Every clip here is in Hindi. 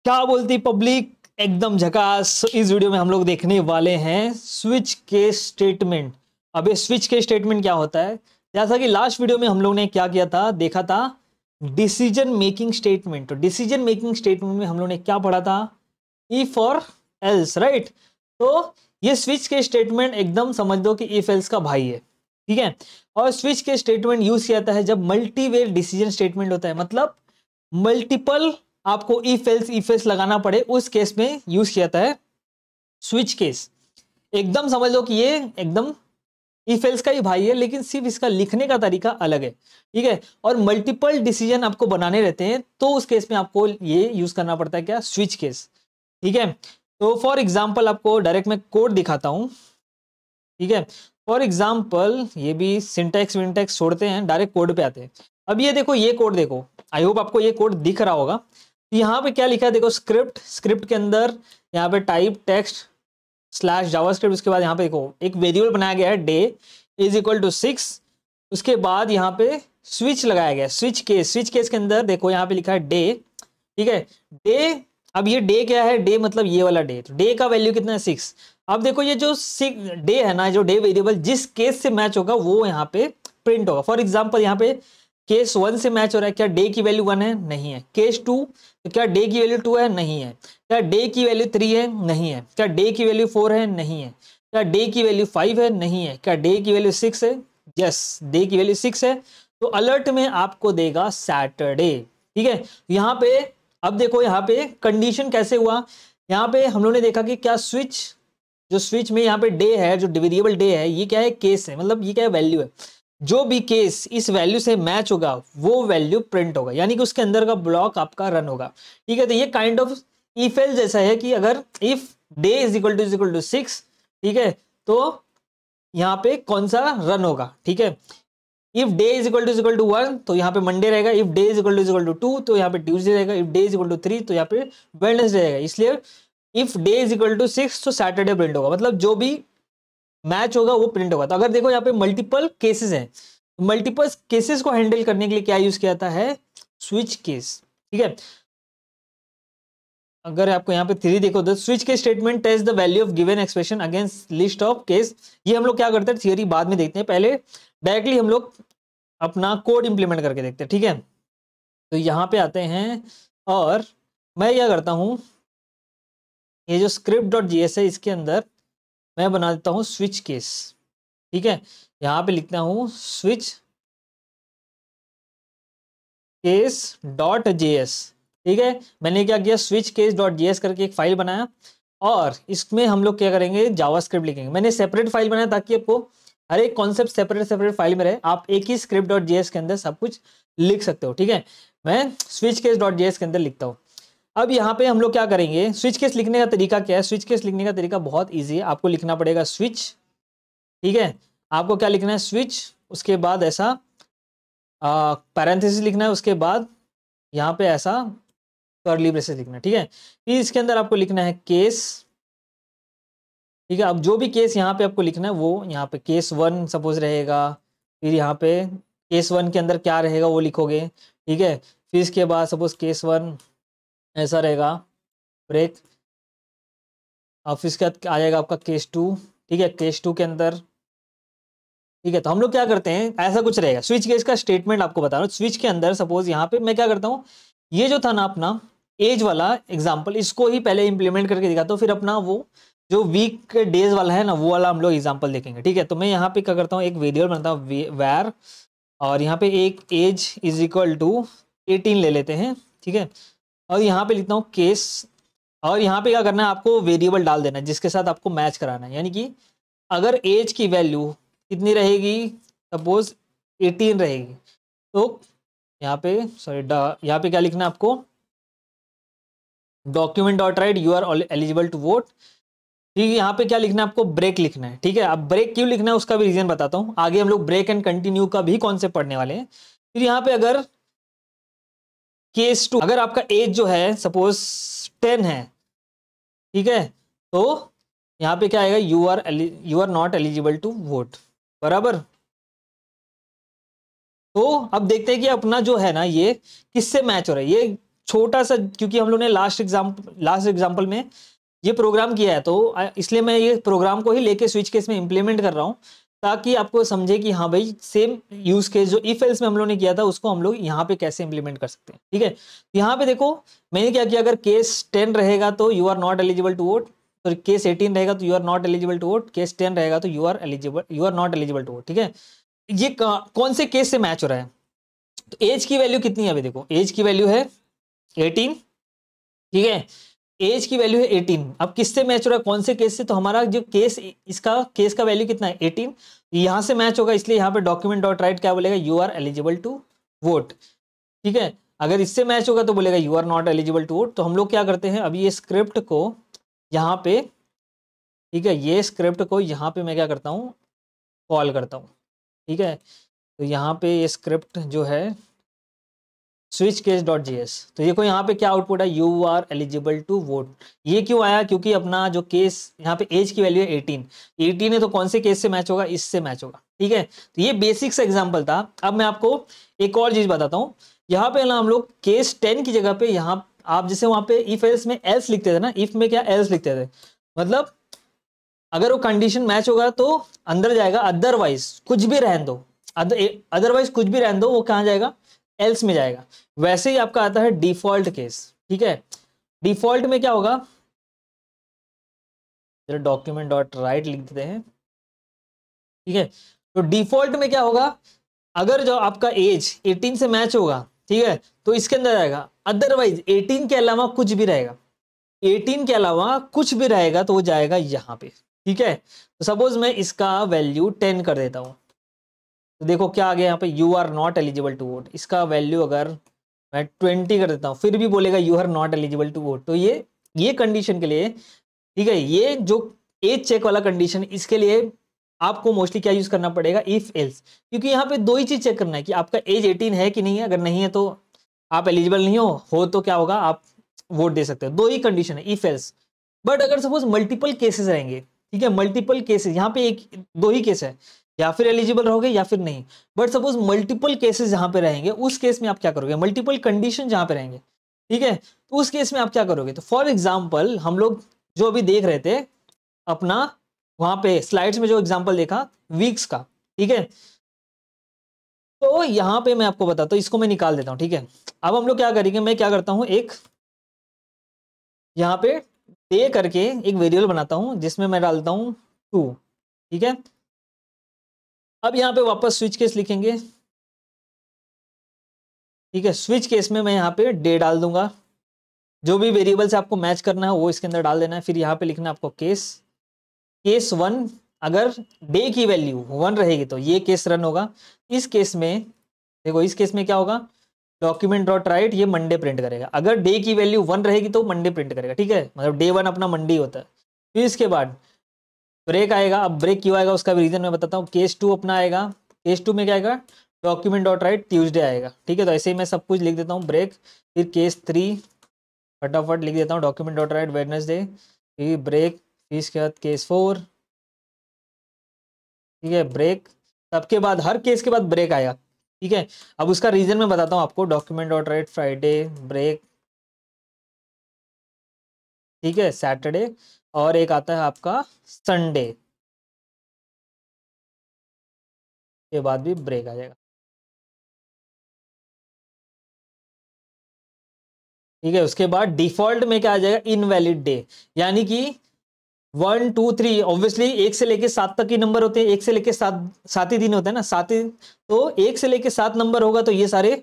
क्या बोलती पब्लिक, एकदम झकास। इस वीडियो में हम लोग देखने वाले हैं स्विच केस स्टेटमेंट। अब ये स्विच केस स्टेटमेंट क्या होता है, जैसा कि लास्ट वीडियो में हम लोग ने क्या किया था, देखा था डिसीजन मेकिंग स्टेटमेंट। तो डिसीजन मेकिंग स्टेटमेंट में हम लोग ने क्या पढ़ा था, इफ और एल्स, राइट। तो ये स्विच केस स्टेटमेंट एकदम समझ दो कि इफ एल्स का भाई है, ठीक है। और स्विच केस स्टेटमेंट यूज किया जाता है जब मल्टीवेर डिसीजन स्टेटमेंट होता है, मतलब मल्टीपल आपको इफ एल्स लगाना पड़े, उस केस में यूज किया जाता है स्विच केस। एकदम समझ लो कि ये एकदम इफ एल्स का ही भाई है, लेकिन सिर्फ इसका लिखने का तरीका अलग है, ठीक है। और मल्टीपल डिसीजन आपको बनाने रहते हैं, तो उस केस में आपको ये यूज करना पड़ता है क्या, स्विच केस, ठीक है। तो फॉर एग्जाम्पल आपको डायरेक्ट मैं कोड दिखाता हूं, ठीक है। फॉर एग्जाम्पल ये भी सिंटैक्स विंटैक्स छोड़ते हैं, डायरेक्ट कोड पे आते हैं। अब ये देखो, ये कोड देखो, आई होप आपको ये कोड दिख रहा होगा। यहाँ पे क्या लिखा है देखो, स्क्रिप्ट के अंदर यहाँ पे टाइप टेक्स्ट स्लैश जावास्क्रिप्ट, उसके बाद यहाँ पे देखो एक वेरिएबल बनाया गया है डे इज इक्वल टू 6, उसके बाद यहाँ पे स्विच लगाया गया है, स्विच केस के अंदर देखो यहाँ पे लिखा है डे, ठीक है। डे, अब ये डे क्या है, डे मतलब ये वाला डे, तो डे का वैल्यू कितना है 6। अब देखो ये जो डे है ना, जो डे वेरिएबल जिस केस से मैच होगा वो यहाँ पे प्रिंट होगा। फॉर एग्जाम्पल यहाँ पे केस 1 से मैच हो रहा है, क्या डे की वैल्यू 1 है, नहीं है। केस 2, तो क्या डे की वैल्यू 2 है, नहीं है। क्या डे की वैल्यू 3 है, नहीं है। क्या डे की वैल्यू 4 है, नहीं है। क्या डे की वैल्यू 5 है, नहीं है। क्या डे की वैल्यू 6 है, यस डे की वैल्यू 6 है। तो अलर्ट में आपको देगा सैटरडे, ठीक है। यहाँ पे अब देखो, यहाँ पे कंडीशन कैसे हुआ, यहाँ पे हम लोग ने देखा कि क्या स्विच में यहाँ पे डे है, जो वेरिएबल डे है, ये क्या है, केस है, मतलब ये क्या है, वैल्यू है। जो भी केस इस वैल्यू से मैच होगा वो वैल्यू प्रिंट होगा, यानी कि उसके अंदर का ब्लॉक आपका रन होगा, ठीक है। तो ये काइंड ऑफ इफ एल्स जैसा है कि अगर if day is equal to 6, ठीक है, तो यहाँ पे कौन सा रन होगा, ठीक है। If day is equal to 1, तो यहाँ पे मंडे रहेगा। If day is equal to 2, तो यहाँ पे ट्यूसडे रहेगा। If day is equal to 3, तो यहाँ पे वेडनेसडे रहेगा। इसलिए if day is equal to 6, तो सैटरडे प्रिंट होगा, मतलब जो भी मैच होगा वो प्रिंट होगा। तो अगर देखो यहाँ पे मल्टीपल केसेस हैं, मल्टीपल केसेस को हैंडल करने के लिए क्या यूज किया जाता है, स्विच केस, ठीक है। अगर आपको यहाँ पे 3 देखो, तो switch case statement test the value of given expression against list of case. ये हम लोग क्या करते हैं, थियरी बाद में देखते हैं, पहले डायरेक्टली हम लोग अपना कोड इंप्लीमेंट करके देखते हैं, ठीक है। तो यहाँ पे आते हैं और मैं क्या करता हूँ, ये जो script.js है इसके अंदर मैं बना देता हूँ स्विच केस, ठीक है। यहाँ पे लिखता हूँ स्विच केस डॉट जेएस, ठीक है। मैंने क्या किया, स्विच केस डॉट जेएस करके एक फाइल बनाया, और इसमें हम लोग क्या करेंगे, जावास्क्रिप्ट लिखेंगे। मैंने सेपरेट फाइल बनाया ताकि आपको हर एक कॉन्सेप्ट सेपरेट फाइल में रहे, आप एक ही स्क्रिप्ट डॉट जेएस के अंदर सब कुछ लिख सकते हो, ठीक है। मैं स्विच केस डॉट जेएस के अंदर लिखता हूँ। अब यहाँ पे हम लोग क्या करेंगे, स्विच केस लिखने का तरीका क्या है, स्विच केस लिखने का तरीका बहुत ईजी है। आपको लिखना पड़ेगा स्विच, ठीक है। आपको क्या लिखना है, स्विच, उसके बाद ऐसा पैरेंथेसिस लिखना है, उसके बाद यहाँ पे ऐसा कर्ली ब्रेसेस लिखना है, ठीक है। फिर इसके अंदर आपको लिखना है केस, ठीक है। अब जो भी केस यहाँ पे आपको लिखना है वो यहाँ पे केस 1 सपोज रहेगा, फिर यहाँ पे केस 1 के अंदर क्या रहेगा वो लिखोगे, ठीक है। फिर इसके बाद सपोज केस 1 ऐसा रहेगा, ब्रेक, और फिर इसके बाद आ जाएगा आपका केस 2, ठीक है। केस 2 के अंदर, ठीक है। तो हम लोग क्या करते हैं, ऐसा कुछ रहेगा स्विच केस का स्टेटमेंट आपको बता रहा हूँ। स्विच के अंदर सपोज यहाँ पे मैं क्या करता हूँ, ये जो था ना अपना एज वाला एग्जाम्पल, इसको ही पहले इंप्लीमेंट करके दिखाता हूँ, फिर अपना वो जो वीक डेज वाला है ना, वो वाला हम लोग एग्जाम्पल देखेंगे, ठीक है। तो मैं यहाँ पे क्या करता हूँ, एक वेरिएबल बनाता हूँ वैर, और यहाँ पे एक एज इज इक्वल टू 18 ले लेते हैं, ठीक है। और यहाँ पे लिखता हूँ केस, और यहाँ पे क्या करना है, आपको वेरिएबल डाल देना है जिसके साथ आपको मैच कराना है। यानी कि अगर एज की वैल्यू कितनी रहेगी, सपोज 18 रहेगी, तो यहाँ पे यहाँ पे क्या लिखना है आपको, document dot write you are eligible to vote, ठीक है। यहाँ पे क्या लिखना है आपको, ब्रेक लिखना है, ठीक है। अब ब्रेक क्यों लिखना है उसका भी रीजन बताता हूँ, आगे हम लोग ब्रेक एंड कंटिन्यू का भी कॉन्सेप्ट पढ़ने वाले हैं। फिर यहाँ पे अगर केस 2, अगर आपका एज जो है सपोज 10 है, ठीक है, तो यहाँ पे क्या आएगा, you are not eligible to vote, बराबर। तो अब देखते हैं कि अपना जो है ना, ये किससे मैच हो रहा है, ये छोटा सा, क्योंकि हम लोग ने लास्ट एग्जाम्पल में ये प्रोग्राम किया है, तो इसलिए मैं ये प्रोग्राम को ही लेके स्विच केस में इंप्लीमेंट कर रहा हूँ, ताकि आपको समझे कि हाँ भाई सेम यूज केस जो इफ एल्स में हम लोग ने किया था उसको हम लोग यहाँ पे कैसे इंप्लीमेंट कर सकते हैं। ठीक है, यहाँ पे देखो मैंने क्या किया, अगर केस 10 रहेगा तो you are not eligible to vote, तो केस 18 रहेगा तो you are not eligible to vote, case 10 रहेगा तो you are not eligible to vote. ठीक है, ये कौन से केस से मैच हो रहा है? तो एज की वैल्यू कितनी है? अभी देखो एज की वैल्यू है 18। ठीक है, एज की वैल्यू है 18। अब किससे मैच हो रहा है, कौन से केस से? तो हमारा जो केस, इसका केस का वैल्यू कितना है 18, यहां से मैच होगा, इसलिए यहाँ पे डॉक्यूमेंट डॉट राइट क्या बोलेगा, you are eligible to vote. ठीक है, अगर इससे मैच होगा तो बोलेगा you are not eligible to vote. तो हम लोग क्या करते हैं, अभी ये स्क्रिप्ट को यहाँ पे, ठीक है, ये स्क्रिप्ट को यहाँ पे मैं क्या करता हूँ, कॉल करता हूँ। ठीक है, तो यहाँ पे ये स्क्रिप्ट जो है स्विच केस डॉट जेएस, तो ये को यहाँ पे क्या आउटपुट है, you are eligible to vote. ये क्यों आया, क्योंकि अपना जो केस यहाँ पे एज की वैल्यू है 18 है, तो कौन से केस से मैच होगा, इससे मैच होगा। ठीक है, तो ये बेसिक सा एग्जांपल था। अब मैं आपको एक और चीज बताता हूँ। यहाँ पे ना हम लोग केस 10 की जगह पे, यहाँ आप जैसे वहां पे इफ एल्स में एल्स लिखते थे ना, इफ में क्या एल्स लिखते थे, मतलब अगर वो कंडीशन मैच होगा तो अंदर जाएगा, अदरवाइज कुछ भी रहने दो, अदरवाइज कुछ भी रहने दो, वो कहाँ जाएगा, एल्स में जाएगा। वैसे ही आपका आता है डिफॉल्ट केस। ठीक है, डिफॉल्ट में क्या होगा, डॉक्यूमेंट डॉट राइट लिख देते हैं। ठीक है, तो डिफॉल्ट में क्या होगा, अगर जो आपका एज 18 से मैच होगा, ठीक है, तो इसके अंदर जाएगा, अदरवाइज 18 के अलावा कुछ भी रहेगा, 18 के अलावा कुछ भी रहेगा तो वो जाएगा यहाँ पे। ठीक है, तो सपोज मैं इसका वैल्यू 10 कर देता हूं, तो देखो क्या आ गया यहाँ पे, you are not eligible to vote. इसका वैल्यू अगर मैं 20 कर देता हूँ, फिर भी बोलेगा you are not eligible to vote. तो ये कंडीशन के लिए, ठीक है, ये जो एज चेक वाला कंडीशन, इसके लिए आपको मोस्टली क्या यूज करना पड़ेगा, इफ एल्स, क्योंकि यहाँ पे दो ही चीज चेक करना है कि आपका एज 18 है कि नहीं है। अगर नहीं है तो आप एलिजिबल नहीं हो तो क्या होगा, आप वोट दे सकते हो। दो ही कंडीशन है, इफ एल्स। बट अगर सपोज मल्टीपल केसेस रहेंगे, ठीक है, मल्टीपल केसेस, यहाँ पे दो ही केस है, या फिर एलिजिबल रहोगे या फिर नहीं। बट सपोज मल्टीपल केसेस जहां पे रहेंगे, उस केस में आप क्या करोगे, मल्टीपल कंडीशन जहां पे रहेंगे, ठीक है, तो उस केस में आप क्या करोगे। तो फॉर एग्जांपल हम लोग जो अभी देख रहे थे अपना, वहां पे स्लाइड्स में जो एग्जांपल देखा वीक्स का, ठीक है, तो यहां पे मैं आपको बताता हूं, इसको मैं निकाल देता हूं। ठीक है, अब हम लोग क्या करेंगे, मैं क्या करता हूं, एक यहाँ पे डे करके एक वेरिएबल बनाता हूं, जिसमें मैं डालता हूं 2। ठीक है, अब यहाँ पे वापस स्विच केस लिखेंगे। ठीक है, स्विच केस में मैं यहाँ पे डे डाल दूंगा, जो भी वेरिएबल से आपको मैच करना है वो इसके अंदर डाल देना है। फिर यहाँ पे लिखना है आपको केस 1, अगर डे की वैल्यू 1 रहेगी तो ये केस रन होगा। इस केस में देखो, इस केस में क्या होगा, डॉक्यूमेंट डॉट राइट ये मंडे प्रिंट करेगा। अगर डे की वैल्यू 1 रहेगी तो मंडे प्रिंट करेगा। ठीक है, मतलब डे 1 अपना मंडे होता है। फिर इसके बाद ब्रेक आएगा। अब ब्रेक क्यों आएगा उसका भी रीजन मैं बताता हूँ। केस 2 अपना आएगा, केस 2 में क्या आएगा, डॉक्यूमेंट डॉट राइट ट्यूसडे आएगा। ठीक है, तो ऐसे ही मैं सब कुछ लिख देता हूँ, ब्रेक। फिर केस 3 फटाफट लिख देता हूँ, डॉक्यूमेंट डॉट राइट वेडनेसडे, फिर ब्रेक। फिर इसके बाद केस 4, ठीक है, ब्रेक। सबके बाद हर केस के बाद ब्रेक आएगा। ठीक है, अब उसका रीजन मैं बताता हूँ आपको, document dot write Friday break, ठीक है, सैटरडे, और एक आता है आपका संडे के बाद भी ब्रेक आ जाएगा। ठीक है, उसके बाद डिफॉल्ट में क्या आ जाएगा, इनवैलिड डे, यानी कि 1 2 3 ऑब्वियसली 1 से लेके 7 तक ही नंबर होते हैं। 1 से लेके 7 ही दिन होते हैं ना, 7 ही, तो 1 से लेके 7 नंबर होगा तो ये सारे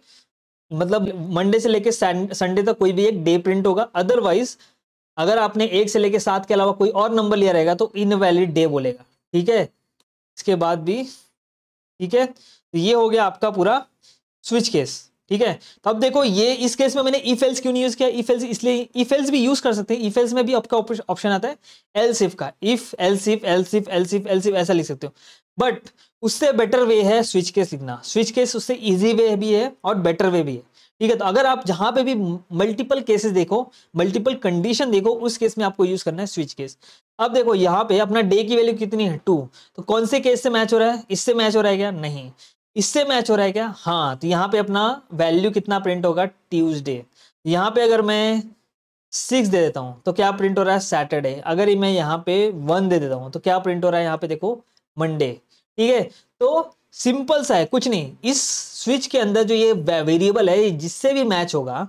मतलब मंडे से लेके संडे तक कोई भी एक डे प्रिंट होगा। अदरवाइज अगर आपने 1 से लेके 7 के अलावा कोई और नंबर लिया रहेगा तो इनवैलिड डे बोलेगा। ठीक है, इसके बाद भी, ठीक है, तो ये हो गया आपका पूरा स्विच केस। ठीक है, तो अब देखो ये इस केस में मैंने इफ एल्स क्यों नहीं यूज किया, इफ एल्स इसलिए, इफ एल्स भी यूज कर सकते हैं, इफ एल्स में भी आपका ऑप्शन आता है एल्स इफ का, if else if else if else if else if ऐसा लिख सकते हो। बट उससे बेटर वे है स्विच केस लिखना। स्विच केस उससे इजी वे भी है और बेटर वे भी है। ठीक है, तो अगर आप जहां पे भी मल्टीपल केसेस देखो, मल्टीपल कंडीशन देखो, उस केस में आपको यूज करना है स्विच केस। अब देखो यहाँ पे अपना डे की वैल्यू कितनी है 2, तो कौन से केस से मैच हो रहा है, इससे मैच हो रहा है क्या, नहीं। इससे मैच हो रहा है क्या, हाँ, तो यहाँ पे अपना वैल्यू कितना प्रिंट होगा, ट्यूसडे। यहाँ पे अगर मैं 6 दे देता हूँ तो क्या प्रिंट हो रहा है, सैटरडे। अगर मैं यहाँ पे 1 दे देता हूँ तो क्या प्रिंट हो रहा है, यहाँ पे देखो मंडे। ठीक है, तो सिंपल सा है, कुछ नहीं। इस स्विच के अंदर जो ये वेरिएबल है जिससे भी मैच होगा,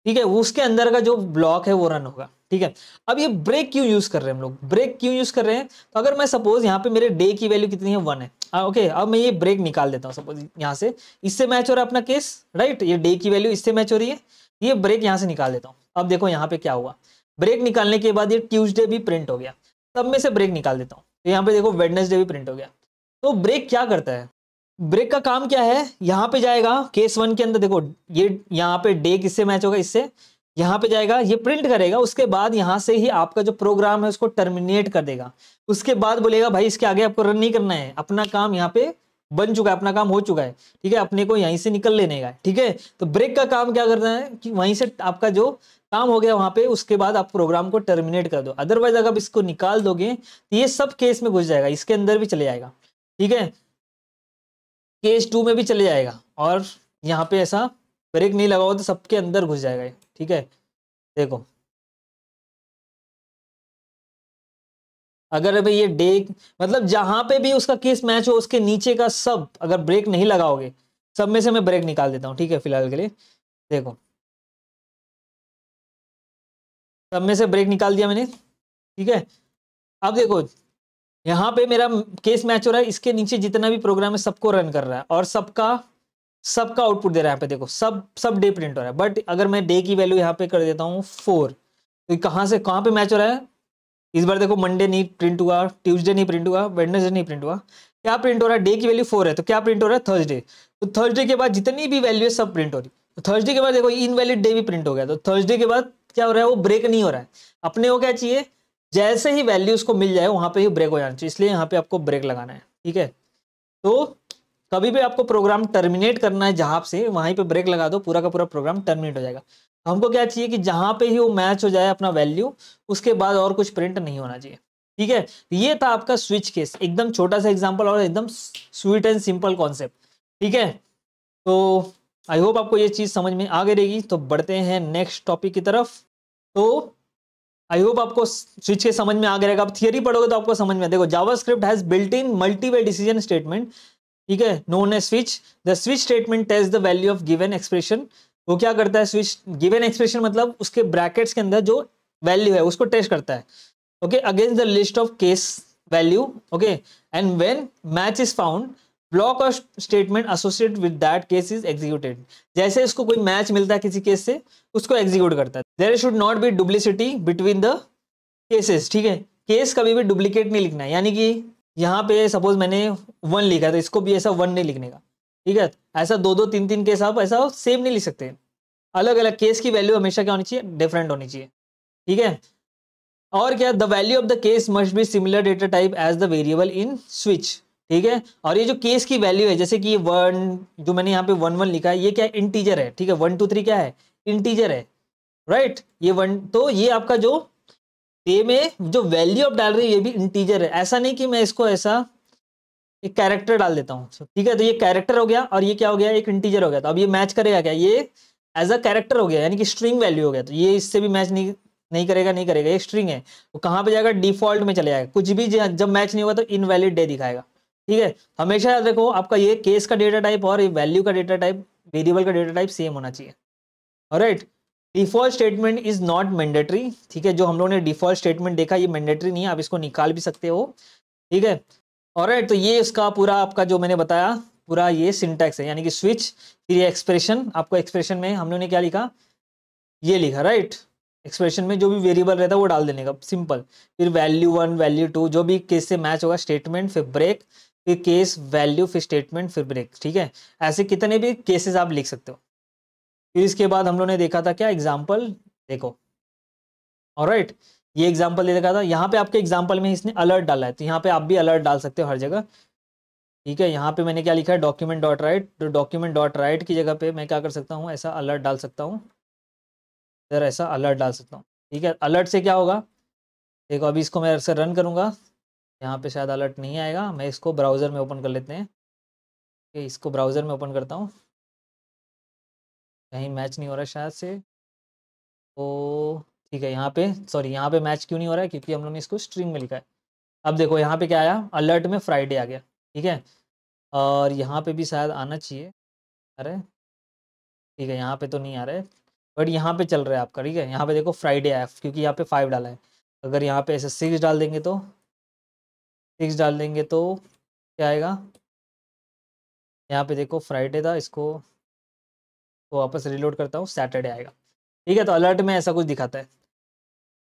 ठीक है, उसके अंदर का जो ब्लॉक है वो रन होगा। ठीक है, अब ये ब्रेक क्यों यूज कर रहे हैं हम लोग, ब्रेक क्यों यूज कर रहे हैं, तो अगर मैं सपोज यहाँ पे मेरे डे की वैल्यू कितनी है, 1 है। ओके, अब मैं ये ब्रेक निकाल देता हूँ, सपोज यहाँ से इससे मैच हो रहा है अपना केस, राइट, ये डे की वैल्यू इससे मैच हो रही है, ये ब्रेक यहाँ से निकाल देता हूँ। अब देखो यहाँ पे क्या हुआ, ब्रेक निकालने के बाद ये ट्यूसडे भी प्रिंट हो गया, सब में से ब्रेक निकाल देता हूँ, तो यहाँ पे देखो वेडनेसडे भी प्रिंट हो गया। तो ब्रेक क्या करता है, ब्रेक का काम क्या है, यहां पे जाएगा केस 1 के अंदर, देखो ये यहाँ पे डे किससे मैच होगा, इससे, यहां पे जाएगा, ये प्रिंट करेगा, उसके बाद यहां से ही आपका जो प्रोग्राम है उसको टर्मिनेट कर देगा। उसके बाद बोलेगा भाई इसके आगे आपको रन नहीं करना है, अपना काम यहाँ पे बन चुका है, अपना काम हो चुका है। ठीक है, अपने को यहीं से निकल लेने का। ठीक है, तो ब्रेक का काम क्या करना है कि वहीं से आपका जो काम हो गया वहां पे, उसके बाद आप प्रोग्राम को टर्मिनेट कर दो। अदरवाइज अगर आप इसको निकाल दोगे तो ये सब केस में घुस जाएगा, इसके अंदर भी चले जाएगा। ठीक है, केस 2 में भी चले जाएगा, और यहाँ पे ऐसा ब्रेक नहीं लगा हो तो सबके अंदर घुस जाएगा ये। ठीक है, देखो अगर अभी ये डे, मतलब जहां पे भी उसका केस मैच हो उसके नीचे का सब, अगर ब्रेक नहीं लगाओगे, सब में से मैं ब्रेक निकाल देता हूँ। ठीक है, फिलहाल के लिए देखो सब में से ब्रेक निकाल दिया मैंने। ठीक है, अब देखो यहाँ पे मेरा केस मैच हो रहा है, इसके नीचे जितना भी प्रोग्राम है सबको रन कर रहा है, और सबका सबका आउटपुट दे रहा है। यहाँ पे देखो सब सब डे प्रिंट हो रहा है, बट अगर मैं डे की वैल्यू यहाँ पे कर देता हूँ 4, तो कहाँ से कहाँ पे मैच हो रहा है, इस बार देखो मंडे नहीं प्रिंट हुआ, ट्यूसडे नहीं प्रिंट हुआ, वेडनेसडे नहीं प्रिंट हुआ, क्या प्रिंट हो रहा है, डे की वैल्यू 4 है, तो क्या प्रिंट हो रहा है, थर्सडे। तो थर्सडे के बाद जितनी भी वैल्यू है सब प्रिंट हो रही, तो थर्सडे के बाद देखो इनवैलिड डे भी प्रिंट हो गया, तो थर्सडे के बाद क्या हो रहा है, वो ब्रेक नहीं हो रहा है। अपने को क्या चाहिए, जैसे ही वैल्यू उसको मिल जाए वहां पे ही ब्रेक हो जाना चाहिए, इसलिए यहाँ पे आपको ब्रेक लगाना है। ठीक है, तो कभी भी आपको प्रोग्राम टर्मिनेट करना है जहां से, वहीं पे ब्रेक लगा दो, पूरा का पूरा प्रोग्राम टर्मिनेट हो जाएगा। हमको क्या चाहिए कि जहां पे ही वो मैच हो जाए अपना वैल्यू, उसके बाद और कुछ प्रिंट नहीं होना चाहिए। ठीक है, ये था आपका स्विच केस, एकदम छोटा सा एग्जांपल और एकदम स्वीट एंड सिंपल कॉन्सेप्ट। ठीक है, तो आई होप आपको ये चीज समझ में आ गई रहेगी। तो बढ़ते हैं नेक्स्ट टॉपिक की तरफ। तो आई होप आपको स्विच के समझ में आ गया रहेगा। आप थियरी पढ़ोगे तो आपको समझ में, देखो JavaScript has built in multiple decision statement, ठीक है, known as switch. The switch statement test the value of given expression. वो क्या करता है, स्विच गिवन एक्सप्रेशन मतलब उसके ब्रैकेट्स के अंदर जो वैल्यू है उसको टेस्ट करता है, okay, against the list of case value, okay, and when match is found block और statement associated with that case is executed. जैसे इसको कोई मैच मिलता है किसी केस से, उसको एग्जीक्यूट करता है। There should not be duplicity between the cases. ठीक है, केस कभी भी डुप्लीकेट नहीं लिखना है, यानी कि यहाँ पे सपोज मैंने 1 लिखा है तो इसको भी ऐसा 1 नहीं लिखने का। ठीक है, ऐसा 2-2 3-3 केस आप ऐसा सेम नहीं लिख सकते, अलग अलग केस की वैल्यू हमेशा क्या होनी चाहिए, डिफरेंट होनी चाहिए। ठीक है, और क्या, the value of the case must be similar data type as the variable in switch. ठीक है, और ये जो केस की वैल्यू है, जैसे कि 1 जो मैंने यहाँ पे 1-1 लिखा है, ये क्या है, इंटीजर है। ठीक है, 1 2 3 क्या है, इंटीजर है, राइट, ये 1, तो ये आपका जो ए में जो वैल्यू ऑफ डाल रही है ये भी इंटीजर है। ऐसा नहीं कि मैं इसको ऐसा एक कैरेक्टर डाल देता हूँ। ठीक है, तो ये कैरेक्टर हो गया और ये क्या हो गया, एक इंटीजर हो गया। तो अब ये मैच करेगा क्या, ये एज अ कैरेक्टर हो गया, यानी कि स्ट्रिंग वैल्यू हो गया, तो ये इससे भी मैच नहीं नहीं करेगा, नहीं करेगा, ये स्ट्रिंग है। वो कहाँ पे जाएगा, डिफॉल्ट में चले जाएगा, कुछ भी जब मैच नहीं होगा तो इनवैलिड डे दिखाएगा। ठीक है, हमेशा याद रखो आपका ये केस का डेटा टाइप और वैल्यू का डेटा टाइप, वेरिएबल का डेटा टाइप सेम होना चाहिए। Alright, default statement is not mandatory. ठीक है, जो हम लोगों ने डिफॉल्ट स्टेटमेंट देखा ये मैंडेटरी नहीं है, आप इसको निकाल भी सकते हो। ठीक है, ऑलराइट, तो ये इसका पूरा आपका जो मैंने बताया पूरा ये सिंटैक्स है, यानी कि स्विच, फिर ये एक्सप्रेशन, आपको एक्सप्रेशन में हम लोगों ने क्या लिखा, ये लिखा, राइट, एक्सप्रेशन में जो भी वेरिएबल रहता है वो डाल देने का, सिंपल। फिर वैल्यू 1 वैल्यू 2 जो भी केस से मैच होगा, स्टेटमेंट, फिर ब्रेक, फिर केस वैल्यू, फिर स्टेटमेंट, फिर ब्रेक। ठीक है, ऐसे कितने भी केसेस आप लिख सकते हो। फिर इसके बाद हम लोग ने देखा था क्या, एग्जाम्पल देखो, ऑलराइट, ये एग्जाम्पल दे देखा था। यहाँ पे आपके एग्जाम्पल में इसने अलर्ट डाला है, तो यहाँ पे आप भी अलर्ट डाल सकते हो हर जगह। ठीक है, यहाँ पे मैंने क्या लिखा है, डॉक्यूमेंट डॉट राइट, तो डॉक्यूमेंट डॉट राइट की जगह पे मैं क्या कर सकता हूँ, ऐसा अलर्ट डाल सकता हूँ, इधर ऐसा अलर्ट डाल सकता हूँ। ठीक है, अलर्ट से क्या होगा, देखो अभी इसको मैं ऐसे रन करूँगा, यहाँ पे शायद अलर्ट नहीं आएगा, मैं इसको ब्राउज़र में ओपन कर लेते हैं। इसको ब्राउज़र में ओपन करता हूँ, कहीं मैच नहीं हो रहा है शायद से। तो ठीक है, यहाँ पे सॉरी यहाँ पे मैच क्यों नहीं हो रहा है, क्योंकि हम लोग ने इसको स्ट्रिंग में लिखा है। अब देखो यहाँ पे क्या आया, अलर्ट में फ्राइडे आ गया, ठीक है। और यहाँ पे भी शायद आना चाहिए, अरे ठीक है यहाँ पे तो नहीं आ रहा है, बट यहाँ पे चल रहा है आपका, ठीक है। यहाँ पे देखो फ्राइडे आया, क्योंकि यहाँ पे 5 डाला है। अगर यहाँ पे ऐसे 6 डाल देंगे तो 6 डाल देंगे तो क्या आएगा, यहाँ पे देखो फ्राइडे था, इसको तो वापस रिलोड करता हूँ, सैटरडे आएगा, ठीक है। तो अलर्ट में ऐसा कुछ दिखाता है।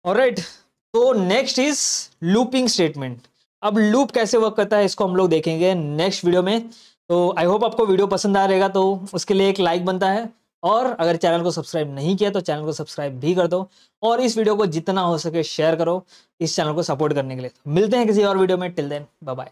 ऑलराइट, तो नेक्स्ट इज लूपिंग स्टेटमेंट। अब लूप कैसे वर्क करता है इसको हम लोग देखेंगे नेक्स्ट वीडियो में। तो आई होप आपको वीडियो पसंद आ रहेगा, तो उसके लिए एक लाइक बनता है, और अगर चैनल को सब्सक्राइब नहीं किया तो चैनल को सब्सक्राइब भी कर दो, और इस वीडियो को जितना हो सके शेयर करो इस चैनल को सपोर्ट करने के लिए। मिलते हैं किसी और वीडियो में, टिल देन बाय बाय।